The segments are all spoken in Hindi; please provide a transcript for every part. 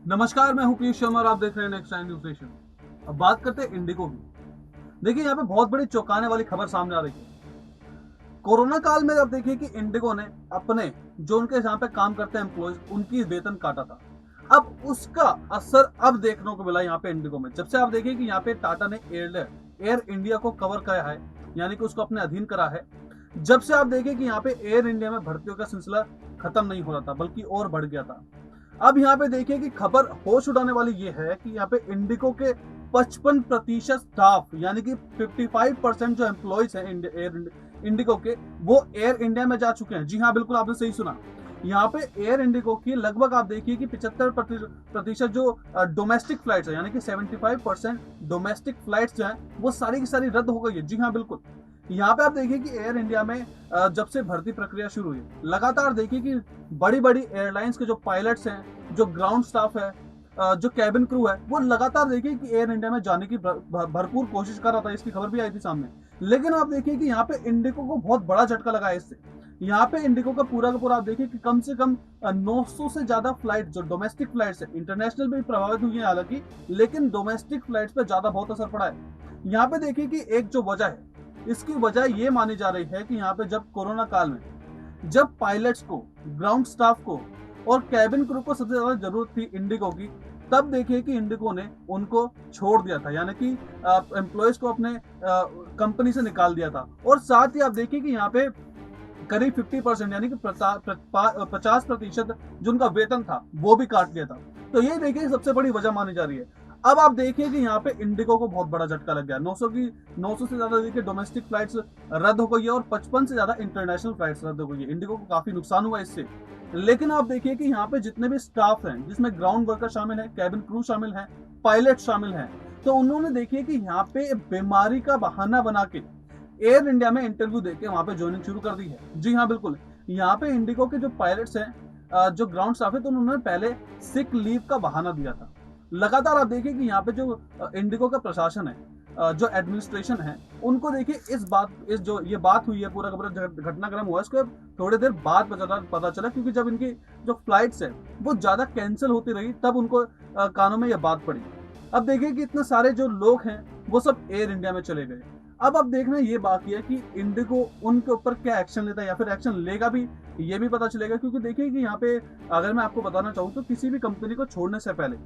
नमस्कार, मैं हूं पीयूष शर्मा और आप देख रहे हैं नेक्स्ट टाइम न्यूज नेशन। अब बात करते हैं इंडिगो की। देखिए, यहाँ पे बहुत बड़ी चौंकाने वाली खबर सामने आ रही है। कोरोना काल में अब देखिए कि इंडिगो ने अपने जो उनके जहाँ पे काम करते हैं एम्प्लॉयज, उनकी वेतन काटा था। अब उसका असर अब देखने को मिला यहाँ पे इंडिगो में। जब से आप देखिए कि यहाँ पे टाटा ने एयर इंडिया को कवर किया है, यानी कि उसको अपने अधीन करा है। जब से आप देखिए कि यहाँ पे एयर इंडिया में भर्तियों का सिलसिला खत्म नहीं हो रहा था, बल्कि और बढ़ गया था। अब यहाँ पे देखिए कि खबर होश उड़ाने वाली ये है कि यहाँ पे इंडिगो के 55% स्टाफ, यानी कि 55% जो एम्प्लॉयज हैं इंडिगो के, वो एयर इंडिया में जा चुके हैं। जी हाँ, बिल्कुल आपने सही सुना। यहाँ पे एयर इंडिगो की लगभग आप देखिए कि 75% जो डोमेस्टिक फ्लाइट्स है, यानी कि 75% डोमेस्टिक फ्लाइट्स जो है वो सारी की सारी रद्द हो गई है। जी हाँ, बिल्कुल। यहाँ पे आप देखिए कि एयर इंडिया में जब से भर्ती प्रक्रिया शुरू हुई, लगातार देखिए कि बड़ी बड़ी एयरलाइंस के जो पायलट्स हैं, जो ग्राउंड स्टाफ है, जो कैबिन क्रू है, वो लगातार देखिए कि एयर इंडिया में जाने की भरपूर कोशिश कर रहा था। इसकी खबर भी आई थी सामने। लेकिन आप देखिए कि यहाँ पे इंडिगो को बहुत बड़ा झटका लगा है इससे। यहाँ पे इंडिगो का पूरा आप देखिए कि कम से कम 900 से ज्यादा फ्लाइट जो डोमेस्टिक फ्लाइट्स है, इंटरनेशनल भी प्रभावित हुई है हालांकि, लेकिन डोमेस्टिक फ्लाइट्स पे ज्यादा बहुत असर पड़ा है। यहाँ पे देखिए कि एक जो वजह है, इसकी वजह ये मानी जा रही है कि यहाँ पे जब कोरोना काल में जब पायलट्स को, ग्राउंड स्टाफ को और कैबिन क्रू को सबसे ज्यादा जरूरत थी इंडिगो की, तब देखिए कि इंडिगो ने उनको छोड़ दिया था, यानी कि एम्प्लॉयज को अपने कंपनी से निकाल दिया था। और साथ ही आप देखिए कि यहाँ पे करीब 50%, यानी कि 50% जो उनका वेतन था वो भी काट लिया था। तो ये देखिए सबसे बड़ी वजह मानी जा रही है। अब आप देखिए कि यहाँ पे इंडिगो को बहुत बड़ा झटका लग गया। 900 से ज्यादा देखिए डोमेस्टिक फ्लाइट्स रद्द हो गई है और 55 से ज्यादा इंटरनेशनल फ्लाइट्स रद्द हो गई है। इंडिगो को काफी नुकसान हुआ इससे। लेकिन आप देखिए कि यहाँ पे जितने भी स्टाफ हैं, जिसमें ग्राउंड वर्कर शामिल है, कैबिन क्रू शामिल है, पायलट शामिल है, तो उन्होंने देखिए कि यहाँ पे बीमारी का बहाना बना के एयर इंडिया में इंटरव्यू देके वहां पे ज्वाइनिंग शुरू कर दी है। जी हाँ, बिल्कुल। यहाँ पे इंडिगो के जो पायलट्स हैं, जो ग्राउंड स्टाफ है, तो उन्होंने पहले सिक लीव का बहाना दिया था। लगातार आप देखिए कि यहाँ पे जो इंडिगो का प्रशासन है, जो एडमिनिस्ट्रेशन है, उनको देखिए इस जो ये बात हुई है, पूरा का पूरा घटनाक्रम हुआ है, इसको थोड़ी देर बाद पता चला, क्योंकि जब इनकी जो फ्लाइट्स है वो ज्यादा कैंसिल होती रही, तब उनको कानों में यह बात पड़ी। अब देखिए कि इतने सारे जो लोग हैं वो सब एयर इंडिया में चले गए। अब देखना ये बाकी है कि इंडिगो उनके ऊपर क्या एक्शन लेता है, या फिर एक्शन लेगा भी, ये भी पता चलेगा। क्योंकि देखिए कि यहाँ पे अगर मैं आपको बताना चाहूँ तो किसी भी कंपनी को छोड़ने से पहले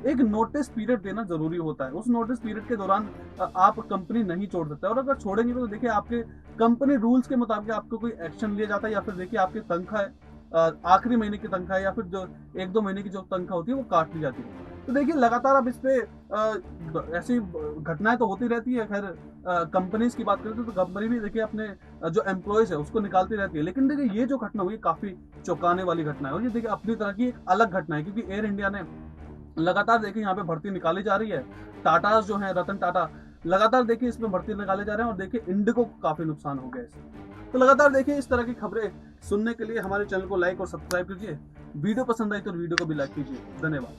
एक नोटिस पीरियड देना जरूरी होता है। उस नोटिस पीरियड के दौरान आप कंपनी नहीं छोड़ सकते, और अगर छोड़ेंगे तो देखिए आपके कंपनी रूल्स के मुताबिक आपको कोई एक्शन लिया जाता है, या फिर देखिए आपकी तनख्वाह है, आखिरी महीने की तनख्वाह या फिर जो 1-2 महीने की जो तनख्वाह होती है वो काट ली जाती है। तो देखिए लगातार अब इस पे ऐसी घटनाएं तो होती रहती है। खैर, कंपनीज की बात करें तो कंपनी भी देखिए अपने जो एम्प्लॉयज है उसको निकालती रहती है। लेकिन देखिए ये जो घटना हुई काफी चौंकाने वाली घटना है, और ये देखिए अपनी तरह की एक अलग घटना है, क्योंकि एयर इंडिया ने लगातार देखिए यहाँ पे भर्ती निकाली जा रही है। टाटा जो है, रतन टाटा, लगातार देखिए इसमें भर्ती निकाले जा रहे हैं, और देखिए इंडिगो को काफी नुकसान हो गया इससे। तो लगातार देखिए इस तरह की खबरें सुनने के लिए हमारे चैनल को लाइक और सब्सक्राइब कीजिए। वीडियो पसंद आई तो वीडियो को भी लाइक कीजिए। धन्यवाद।